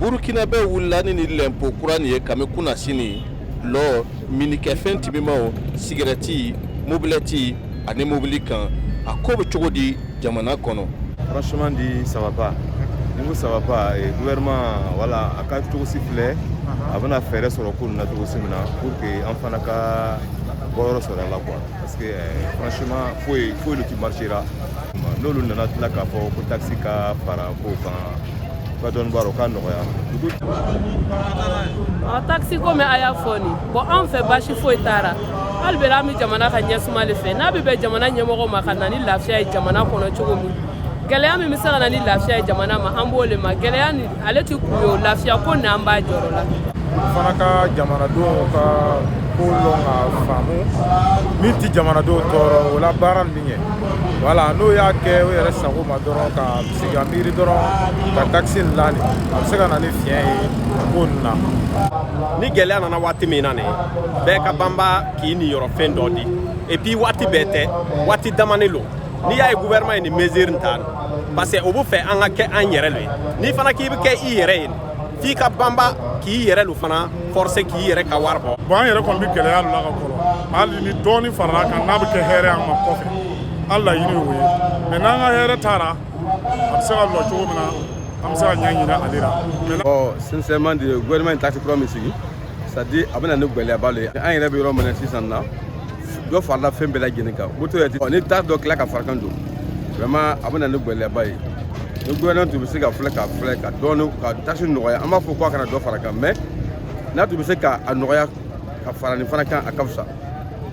Burkinabe wulani ni lempo kurani ye kame kuna sini lo minike fɛn timimaw cigarette mobilette ani mobili kan a ko bɛ cogo di jamana kɔnɔ. Franchement dit ça va pas. Niveau ça va pas et gouvernement voilà a ka cogo si filɛ a bɛna fɛɛrɛ sɔrɔ ko na cogo si mina pour que an fana ka bɔyɔrɔ sɔrɔ a la quoi parce que franchement foyi le qui marchera n'olu nana tila k'a fɔ ko taxi ka fara ko kan ka dɔɔni baro ka nɔgɔya. Taxi ko mɛ a y'a fɔ ni bon an fɛ basi foyi taara hali bi an bɛ jamana ka ɲɛsuma de fɛ n'a bɛ bɛn jamana ɲɛmɔgɔ ma ka na ni lafiya ye jamana kɔnɔ cogo min gɛlɛya min bɛ se ka na ni lafiya ye jamana ma an b'o le ma gɛlɛya ni ale tɛ kun ye o lafiya ko n'an b'a jɔrɔ la. fana ka jamanadenw ka ko lɔn ka faamu min tɛ jamanadenw tɔɔrɔ o la baara min ye voilà n'o y'a kɛ o yɛrɛ sago ma dɔrɔn ka sigi a miiri dɔrɔn ka taxi lani a bɛ se ka na ni fiɲɛ ye ko nin na. Ni gɛlɛya nana waati min na nin bɛɛ ka banba k'i niyɔrɔ fɛn dɔ di et puis waati bɛɛ tɛ waati damani lo n'i y'a ye gouvernement ye nin mesure ta parce que o bɛ fɛ an ka kɛ an yɛrɛ lo ye n'i fana k'i bɛ kɛ i yɛrɛ ye f'i ka banba k'i yɛrɛ lo fana forcer k'i yɛrɛ ka wari bɔ. Bon an yɛrɛ kɔni bɛ gɛlɛya la ka kɔrɔ hali ni dɔɔni farala kan n'a bɛ kɛ hɛrɛ an ma kɔfɛ an laɲini y'o ye mais n'an ka hɛrɛ taara a bɛ se ka lɔ cogo min na an bɛ se ka ɲɛ ɲini ale la. Bon sincèrement le gouvernement ye taxe kura min sigi c'est à dire a bɛ na ni gɛlɛyaba le ye an yɛrɛ bɛ yɔrɔ min na sisan na dɔ farala fɛn bɛɛ lajɛlen kan moto yɛrɛ ni taxe dɔ tila ka fara kan don vraiment a bɛ na ni gɛlɛyaba ye ni gouvernement tun bɛ se ka filɛ ka dɔɔni ka taxe nɔgɔya an b'a fɔ ko a kana dɔ fara kan mais n'a tun bɛ se ka a nɔgɔya ka fara nin fana kan a ka fisa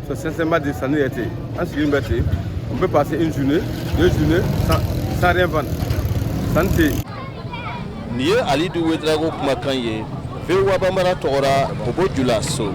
so sincèrement dit sanni yɛrɛ tɛ yen an sigilen bɛ ten on peut passer une journée 2 journées sans rien vendre sanni tɛ yen. Nin ye Alidu Wedrago kumakan ye VOA Bambara tɔgɔra Bobo Jula So.